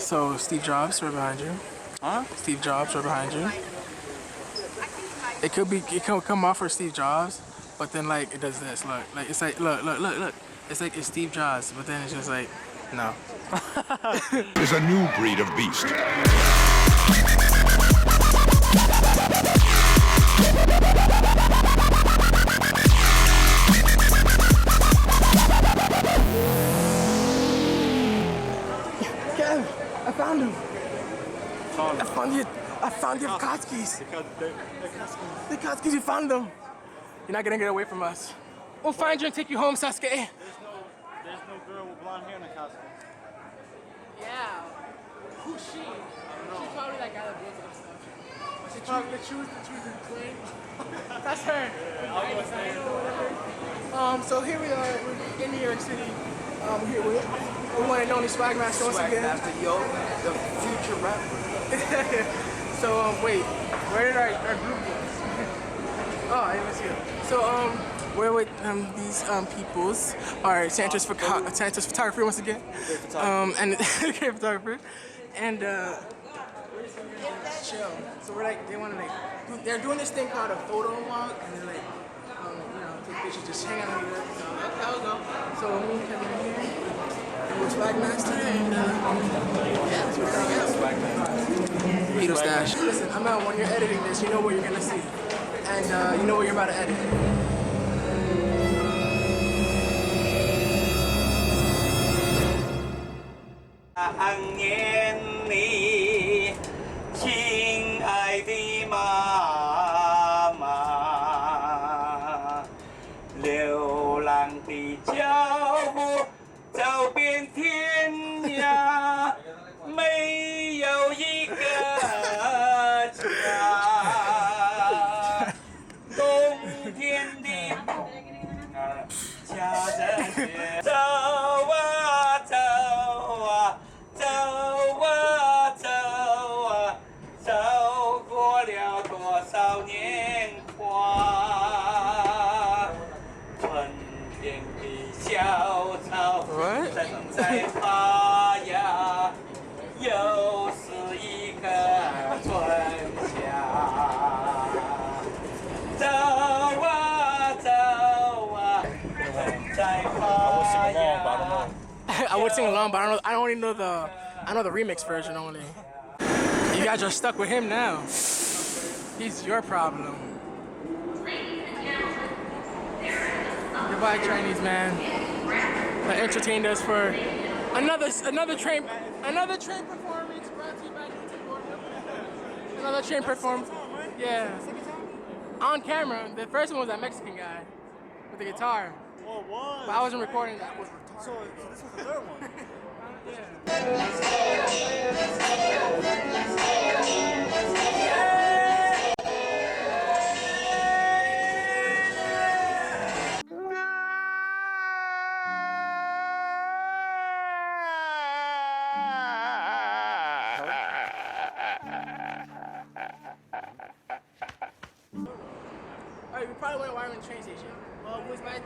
So Steve Jobs right behind you. Huh? Steve Jobs right behind you. It could come off for Steve Jobs, but then like it does this. Look, like it's like look. It's like it's Steve Jobs, but then it's just like no. Is a new breed of beast. Kev, I found him. I found your Kotskis. The Kotskis, you found them. You're not gonna get away from us. We'll find you and take you home, Sasuke. There's no girl with blonde hair in the costume. Yeah. Who's she? I don't know. She's probably that guy that blows up stuff. The truth and twin. That's her. So here we are. We're in New York City. Here we one and only Swag Master once again. Master, yo, the future rapper. So wait, where did our group go? Oh, I didn't see it. So we're with these peoples. Our Santa's photography once again. And great photographer. And chill. So we're like, they want to like, they're doing this thing called a photo walk, and they're like, you know, take pictures, just hang out here. So that was all. So me and Kevin are here. And we're Swag Master, and yeah, that's what we're doing. Swag Master. Beetle Stash. Listen, I'm out when you're editing this, you know what you're gonna see. And you know what you're about to edit.1年里，亲爱的妈妈，流浪的脚步走遍天涯，没有一个家。冬天的风儿夹着雪，走啊走啊。走啊走啊，走过了多少年华，春天的小草正在发芽，又是一个春夏。走啊走啊，正在发芽。I would sing along, but I don't even know I know the remix version only. You guys are stuck with him now. He's your problem. Goodbye, Chinese man. That entertained us for another train performance brought to you by DuDezInBoreDom. Another train performance. Yeah. On camera, the first one was that Mexican guy with the guitar. Oh, it was. But I wasn't recording that. So this was the third one. Alright, we probably went wiring the train station. Well, it was my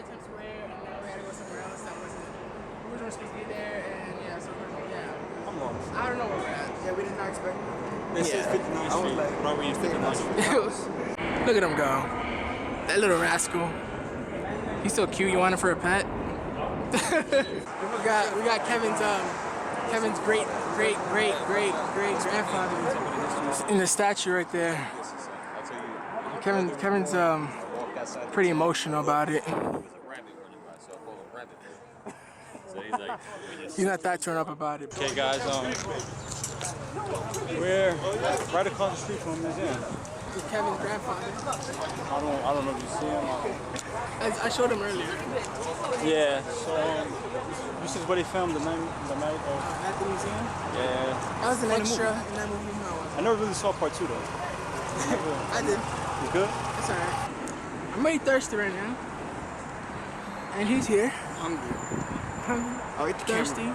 Times Square, and then we had to go somewhere else that wasn't. We were supposed to be there, and yeah, so yeah. I'm lost. I don't know where we're at. Yeah, we did not expect it. This is 59th Street. like, Why were you 59th Street? Look at him go. That little rascal. He's so cute. You want him for a pet? we got Kevin's great grandfather in the statue right there. Kevin's pretty emotional about it. He's not that turned up about it. Okay, guys, we're right across the street from the museum. With Kevin's grandfather. I don't know if you see him. I showed him earlier. Yeah. So this is where they filmed the night of At the museum? Yeah. That was an extra in that movie. No, I never really saw part 2 though. I did. You good? It's alright. I'm really thirsty right now. And he's here. Hungry. Hungry. Oh, get the thirsty.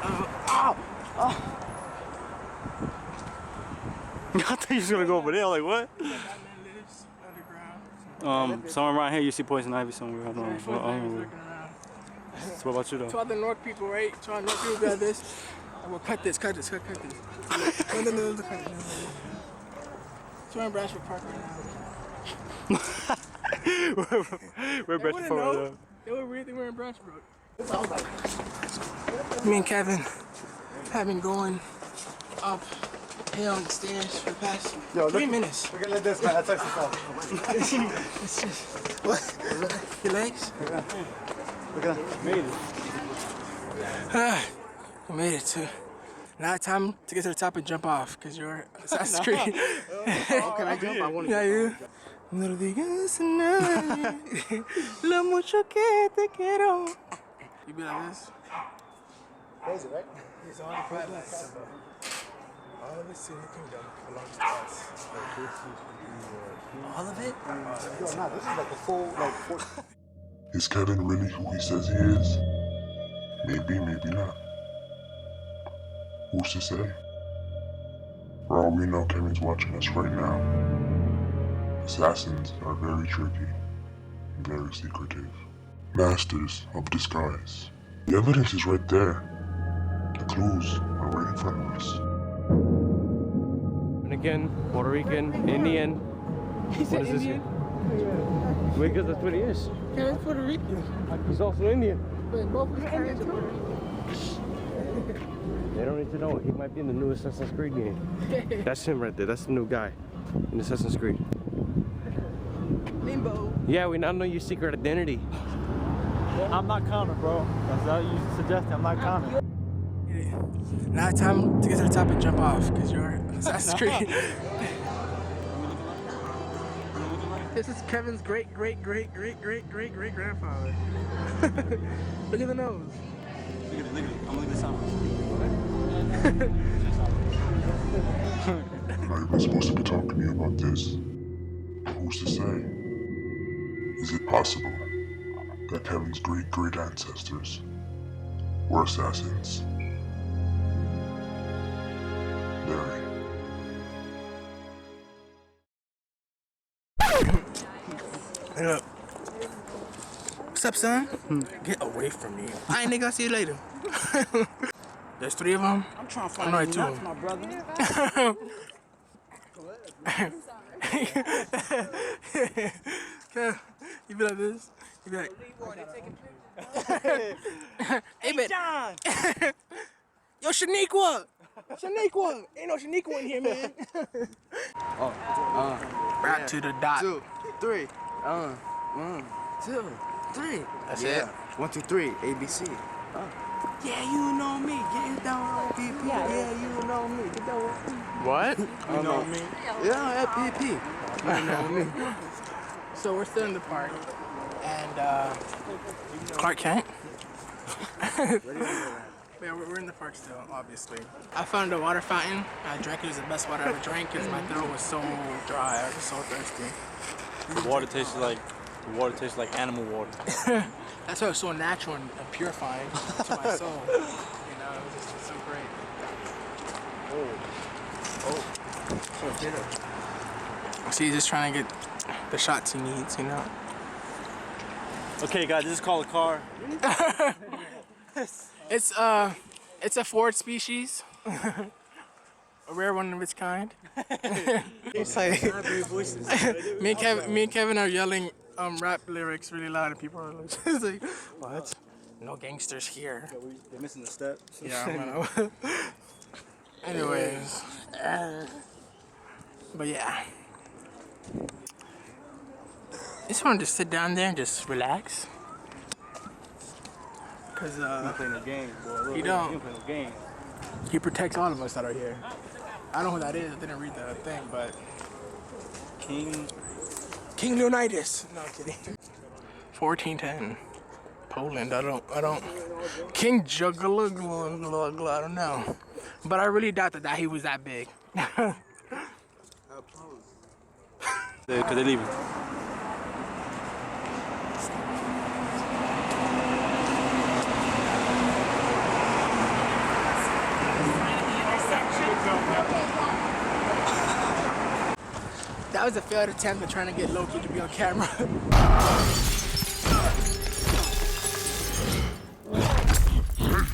camera. I thought you was gonna go over there. Like what? Batman lives underground. Somewhere around here you see poison ivy somewhere. I don't know. Looking around. So what about you though? To all the North people, right? To all the North people got this. Well, cut this. No, cut this. So we're in Branchford Park right now. We're They best wouldn't for know. though. They would really think we're in Branchford. Me and Kevin have been going up hill and stairs for the past 3 minutes. Look at this, man. That's exercise. It's just, what? Your legs? Look at that. Made it. We made it too. Now it's time to get to the top and jump off, because you're Assassin's Creed. Can I jump? I want to Yeah, you. No lo digas a nadie, lo mucho que te quiero. You be like this? Crazy, right? It's all the private Simba. All of it's in the kingdom belongs to us. All of it? Yo, nah, this is like a full, Is Kevin really who he says he is? Maybe, maybe not. Who's to say? For all we know, Kevin's watching us right now. Assassins are very tricky and very secretive. Masters of disguise. The evidence is right there. The clues are right in front of us. And again, Puerto Rican, Indian. He said What is this Indian? Wait, because that's what he is. Kevin's Puerto Rican. He's also Indian. But both of his parents are Puerto Rican. They don't need to know. He might be in the new Assassin's Creed game. That's him right there. That's the new guy in Assassin's Creed. Limbo. Yeah, we now know your secret identity. I'm not Connor, bro. That's how you suggested. I'm not Connor. Now it's time to get to the top and jump off, because you're Assassin's Creed. This is Kevin's great grandfather. Look at the nose. Look at it. I'm looking at something. Not even supposed to be talking to me about this. Who's to say? Is it possible that Kevin's great ancestors were assassins? Very. Hey, look. What's up, son? Get away from me. I ain't nigga, I'll see you later. There's 3 of them. I'm trying to I find know you it too. nuts, my brother. You be like this. You be like, hey, man. Yo, Shaniqua! Shaniqua! Ain't no Shaniqua in here, man. Back to the dot. 2, 3. 1, 2, 3. That's Yeah. it. 1, 2, 3. ABC. Yeah, you know me. Get down, PP. Yeah, you know me. Get down. What? You know me? Yeah, FPP. You know me. So we're still in the park, and Clark Kent. Yeah, we're in the park still, obviously. I found a water fountain. I drank it. It was the best water I ever drank because my throat was so dry. I was so thirsty. The water tastes like animal water. That's why it was so natural and purifying to my soul. You know, it was just so great. So bitter. See, he's just trying to get the shots he needs, you know. Okay, guys, this is called a car. It's a Ford species. A rare one of its kind. It's like me and Kevin are yelling rap lyrics really loud and people are like, it's like, what? No gangsters here. They're missing the step. Yeah, I know. Anyways. But yeah. I just wanted to sit down there and just relax. Cause I'm playing a game, boy. You don't. You playing a game. he protects all of us that are here. I don't know who that is. I didn't read the thing, but King Leonidas. No, I'm kidding. 1410. Poland. I don't. King Juggalo. I don't know. But I really doubt that he was that big. Because they're leaving. That was a failed attempt at trying to get Loki to be on camera.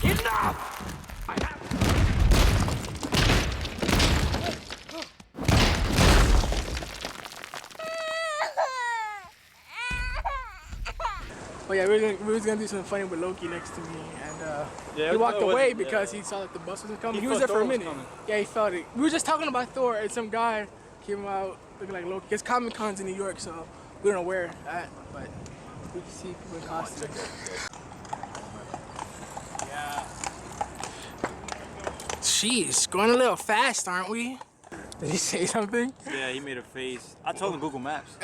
Enough! But yeah, we was gonna do something funny with Loki next to me, and he walked it away wasn't- because he saw that the bus was coming. He was felt there for a Thor was minute. coming. Yeah, he felt it. We were just talking about Thor, and some guy came out looking like Loki. It's Comic Con's in New York, so we don't know where at, but we can see people in costumes. Yeah. Jeez, going a little fast, aren't we? Did he say something? Yeah, he made a face. I told him Google Maps.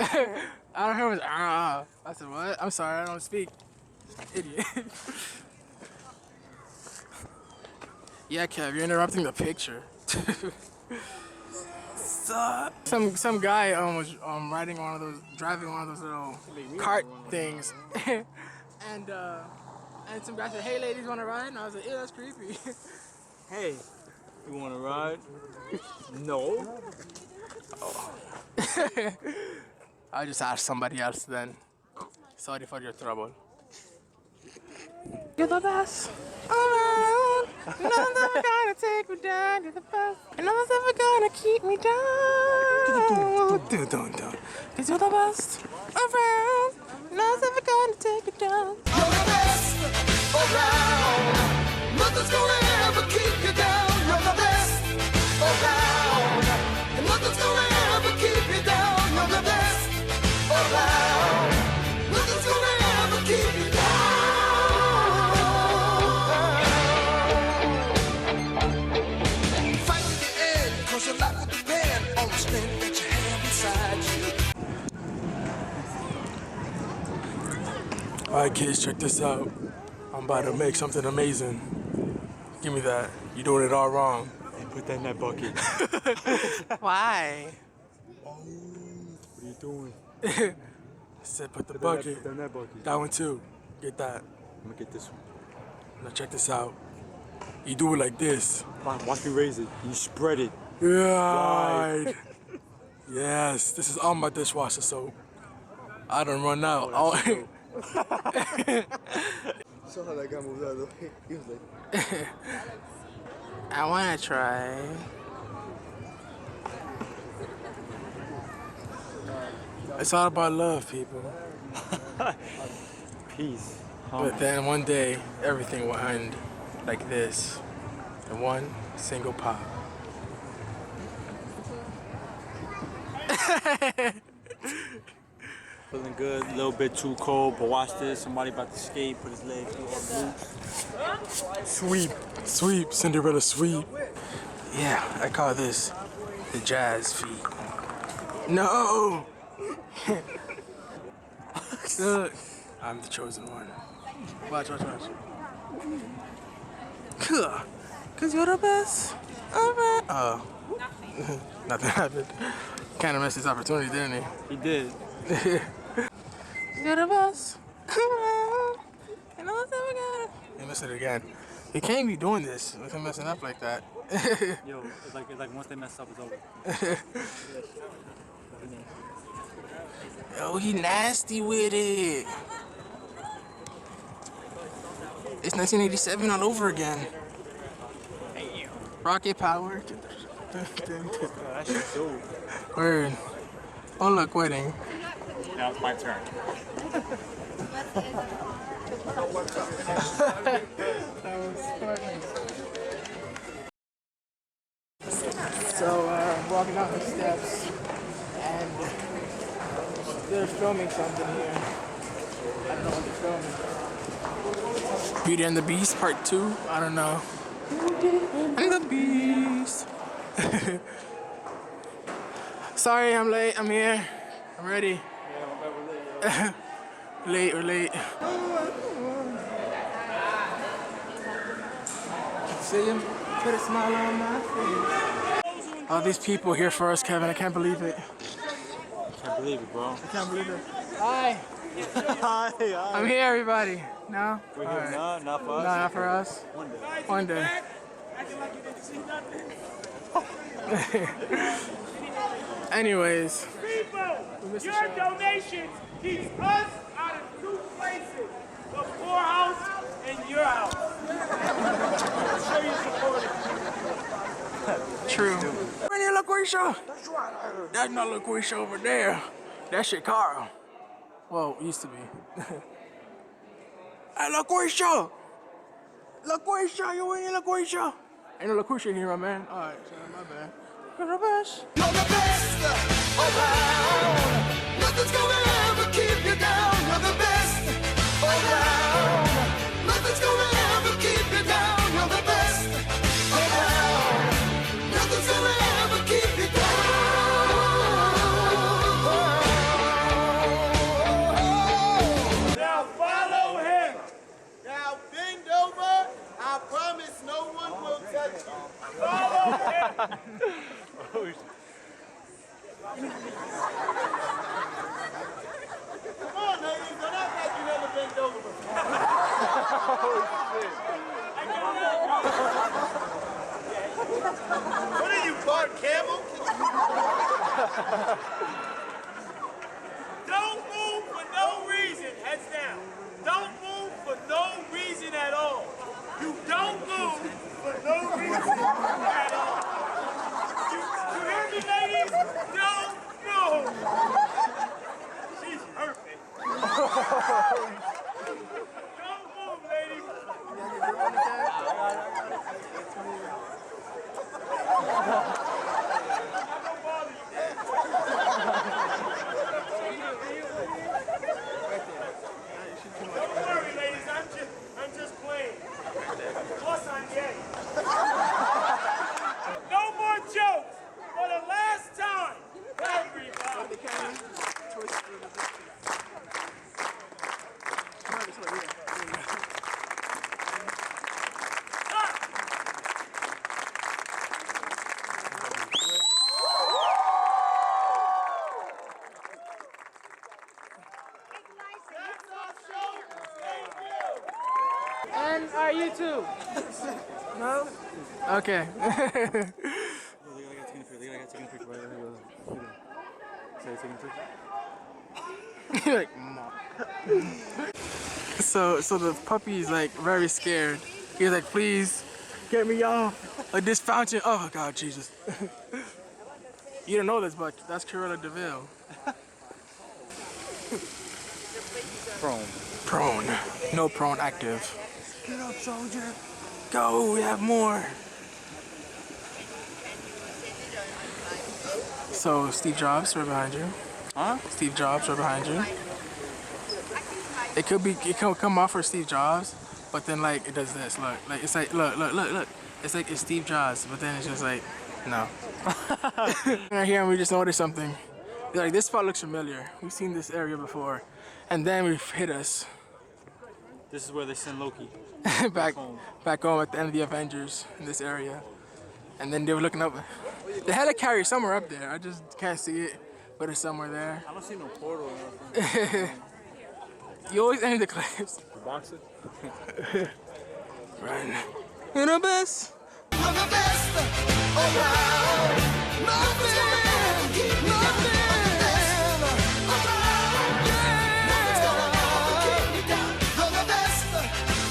I don't hear him. I said, what? I'm sorry, I don't speak. Idiot. Yeah, Kev, you're interrupting the picture. Some guy was driving one of those little cart things, and some guy said, "Hey, ladies, want to ride?" And I was like, "Ew, that's creepy." Hey, you want to ride? No. I just asked somebody else then. Sorry for your trouble. You're the best around. Nothing's ever gonna take me down. You're the best. And nothing's ever gonna keep me down. Don't. Cause you're the best around. Nothing's ever gonna take me down. You're the best around. Nothing's gonna ever keep you down. You're the best around. And nothing's gonna ever keep you down. You're the best around. Nothing's gonna ever keep you down. Fight to the end, 'cause your life will depend on the strength that you have inside you. Alright kids, check this out. I'm about to make something amazing. Give me that. You're doing it all wrong. Hey, put that in that bucket. Why? What are you doing? I said put the bucket. Put that in that bucket. That one too. Get that. I'm gonna get this one. Now check this out. You do it like this. Watch me raise it. You spread it. Right. Yes. This is all my dishwasher soap. I don't run out. Saw how that guy moved out of the way. He was like, I wanna try. It's all about love, people. Peace. But then one day, everything will end like this. In one single pop. Feeling good, a little bit too cold, but watch this. Somebody about to skate, put his leg through all loose. Sweep, Cinderella sweep. Yeah, I call this the jazz feet. No! Look, I'm the chosen one. Watch. Cause you're the best. Alright. Oh. Nothing happened. Kind of missed his opportunity, didn't he? He did. You're the best. And all that we got. He missed it again. He can't be doing this with him messing up like that. Yo, it's like once they mess up, it's over. Yo, he nasty with it. It's 1987 all over again. Rocket power. That shit's dope. Word. Oh look, wedding. Now it's my turn. So, walking out the steps, and they're filming something here. I don't know what they're filming. Beauty and the Beast, part 2? I don't know. And the Beast. Sorry, I'm late. I'm here. I'm ready. We're late. See him? Put a smile on my face. All these people here for us, Kevin. I can't believe it. Can't believe it, bro. I can't believe it. Hi. Hi. I'm here, everybody. No? We're All here. right. No, not for us. No, not for us. One day. Anyways. Your donations keeps us out of two places, the poorhouse and your house. Show you support. True. When you LaQuisha? That's not LaQuisha over there. That's Carl. Well, it used to be. Hey, LaQuisha! LaQuisha, you in here, LaQuisha? Ain't no LaQuisha in here, my man. Alright, sorry, my bad. You're the best. You're the best around. Nothing's gonna ever keep you down. You're the best around. Nothing's gonna ever keep you down. You're the best around. Nothing's gonna ever keep you down. Now follow him. Now bend over. I promise no one will touch you. Follow him. Come on, ladies. Don't act like you never bent over before. What are you, Bart Campbell? Don't move for no reason. Heads down. Don't move for no reason at all. You don't move for no reason at all. You hear me, ladies? Don't move. She's perfect. Don't move, ladies. I'm gonna bother you. Don't worry, ladies. I'm just playing. Plus, I'm gay. No more jokes for the last time. Everybody. That's our show. Thank you. And are you too? No? Okay. You're like, Mom. So the puppy's like very scared. He's like, please get me off. Like this fountain. Oh God, Jesus. You don't know this, but that's Cruella DeVille. Prone. No prone active. Get up, soldier. Go, we have more. So Steve Jobs right behind you. Huh? Steve Jobs right behind you. It can come off for Steve Jobs, but then like it does this. Look, like it's like look. It's like it's Steve Jobs, but then it's just like no. Right here, and we just noticed something. Like this spot looks familiar. We've seen this area before, and then we've hit us. This is where they send Loki. back home at the end of the Avengers in this area. And then they were looking up. The helicarrier somewhere up there. I just can't see it, but it's somewhere there. I don't see no portal or nothing. You always end the clips. The boxer? Right. You're the best. You're the best around. Nothing around. Nothing's gonna ever keep me down. You're the best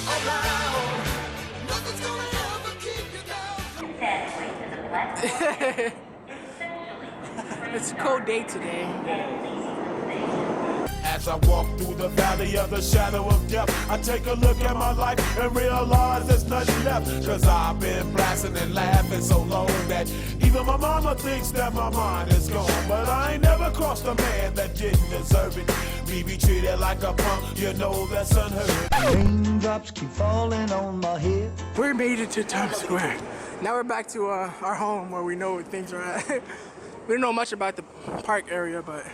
around. Nothing's gonna ever keep you down. It's a cold day today. As I walk through the valley of the shadow of death, I take a look at my life and realize there's nothing left. Cause I've been blasting and laughing so long that even my mama thinks that my mind is gone. But I ain't never crossed a man that didn't deserve it. Me be treated like a punk, you know that's unheard. Raindrops keep falling on my head. We made it to Times Square. Now we're back to our home where we know where things are at. We don't know much about the park area, but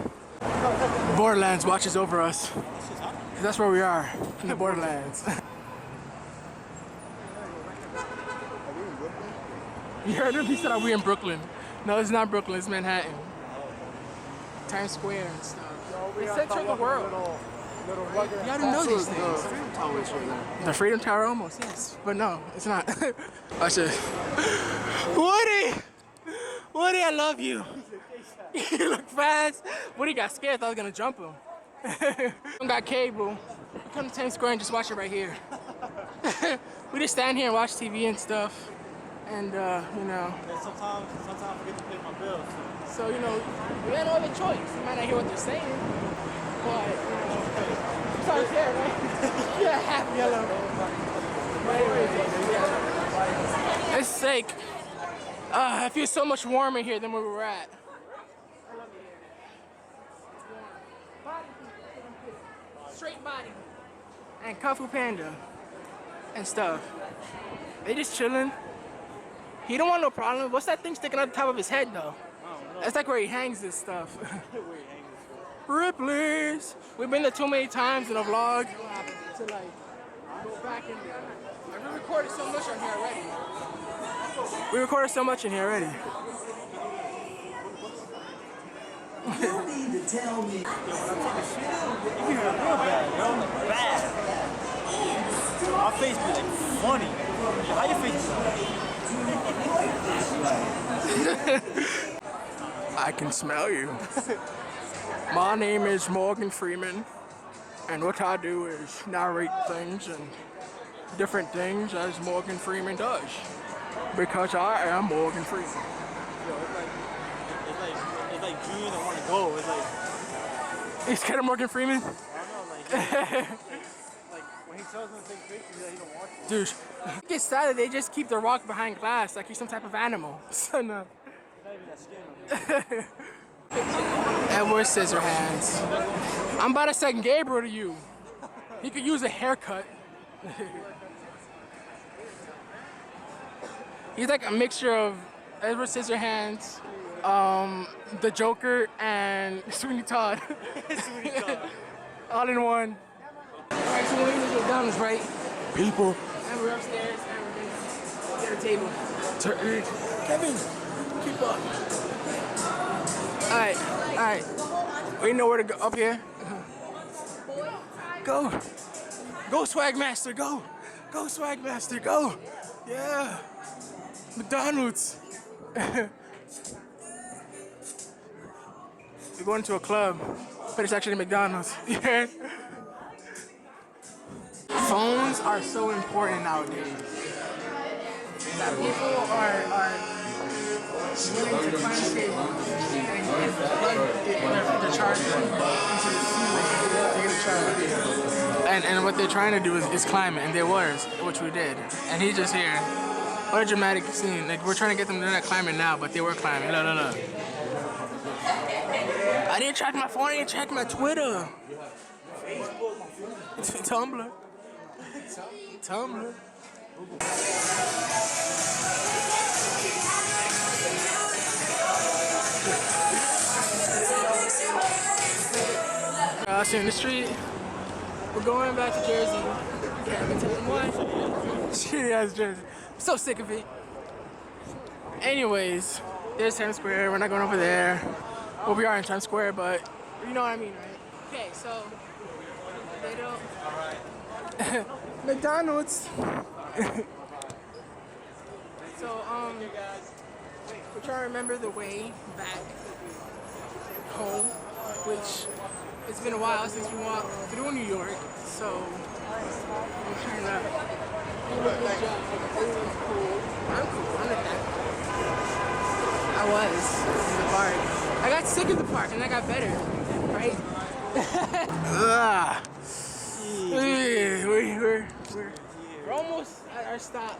Borderlands watches over us. That's where we are, in the Borderlands. You heard him? He said, are we in Brooklyn? No, it's not Brooklyn, it's Manhattan. Times Square and stuff. The center of the world. Y'all don't know these things. The Freedom Tower almost, yes. But no, it's not. I should. Woody, I love you. You look fast. Woody got scared, thought I was gonna jump him. We got cable. We come to Times Square and just watch it right here. We just stand here and watch TV and stuff. And, you know. Yeah, sometimes I forget to pay my bills. So, you know, we had no other choice. You might not hear what they're saying. But, you know. Sometimes, yeah, right? Yeah, half yellow. It's like, it feels so much warmer here than where we were at. Straight body. And Kung Fu Panda and stuff. They just chilling. He don't want no problem. What's that thing sticking on top of his head though? That's like where he hangs this stuff. Ripley's. We've been there too many times in a vlog to like go back in there. We recorded so much on here already. We recorded so much in here already. You need to tell me. My face be like funny. How your face I can smell you. My name is Morgan Freeman, and what I do is narrate things and different things as Morgan Freeman does. Because I am Morgan Freeman. It's like June, I want to go. It's like, You scared of Morgan Freeman? I don't know, like when he tells him to take pictures, he don't want to. Dude, it gets sad that they just keep the rock behind glass like he's some type of animal. So no. Not even that skin. Edward Scissorhands. I'm about to send Gabriel to you. He could use a haircut. He's like a mixture of Edward Scissorhands, the Joker, and Sweeney Todd. Sweeney Todd. All in one. Alright, so we're in McDonald's, right? People. And we're upstairs and we're at a table. Kevin, keep up. Alright. We know where to go. Up here. Go. Go, Swag Master, go. Go, Swag Master, go. Yeah. McDonald's. We're going to a club, but it's actually McDonald's. Yeah. Phones are so important nowadays. That people are willing to climb tables and plug the charger into the ceiling to get a charge. And what they're trying to do is climb it, and they was, which we did. And he's just here. What a dramatic scene. Like, we're trying to get them, they're not climbing now, but they were climbing. Look. I didn't check my phone, I didn't check my Twitter. Tumblr. Us in the street. We're going back to Jersey. Yeah, I've been telling why. Shitty ass Jersey. I'm so sick of it. Anyways, there's Times Square. We're not going over there. Well, we are in Times Square, but you know what I mean, right? Okay, so they don't. McDonald's. So we're trying to remember the way back home, which it's been a while since we walked through New York. So we're trying to do a good job. Everyone's cool. I'm cool. I'm not that. I was in the park. I got sick of the park and I got better, right? We're almost at our stop.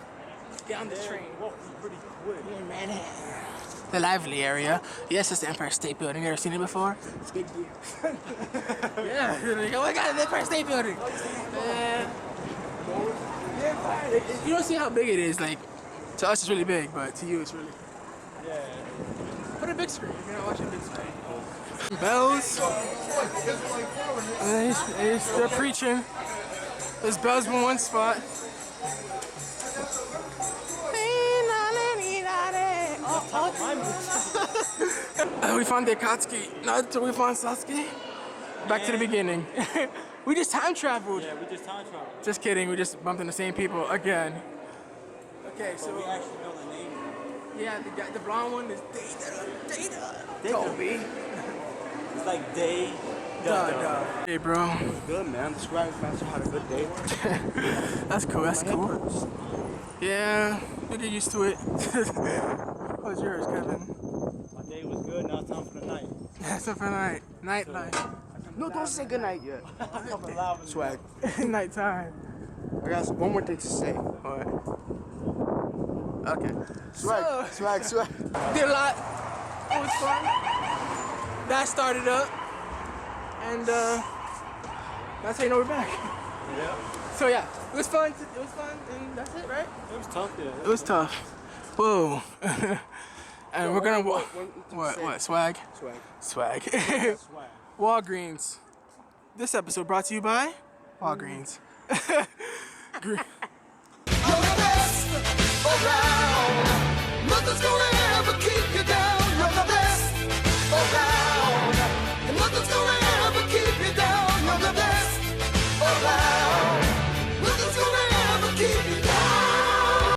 Let's get on the train. Pretty quick. We're in Manhattan. The lively area. Yes, it's the Empire State Building. You ever seen it before? It's a big deal. Yeah. Oh my God, the Empire State Building. You don't see how big it is. Like, to us it's really big, but to you it's really. Yeah. Put a big screen. You're gonna watch a big screen. Bells. They're preaching. There's bells in one spot. We found the Akatsuki. Not until we found Sasuke. Back to the beginning. We just time traveled. Yeah, we just time traveled. Just kidding. We just bumped into the same people again. Okay, so we actually know the name. yeah, the blonde one is Data. Kobe. It's like day. Hey, bro. Good, man. Describe faster had a good day. That's cool. That's cool. Yeah, you get used to it. How's yours, Kevin? My day was good. Now it's time for the night. That's for the night. Nightlife. I come No, don't say goodnight yet. Swag. Nighttime. I got one more thing to say. Alright. Okay. Swag, swag, swag. Did a lot. It was fun. That started up. And that's how you know we're back. Yeah. So yeah, it was fun. It was fun, and that's it, right? It was tough, yeah. It was tough. Whoa. And we're gonna walk. What? Swag? Swag. Swag. Walgreens. This episode brought to you by Walgreens.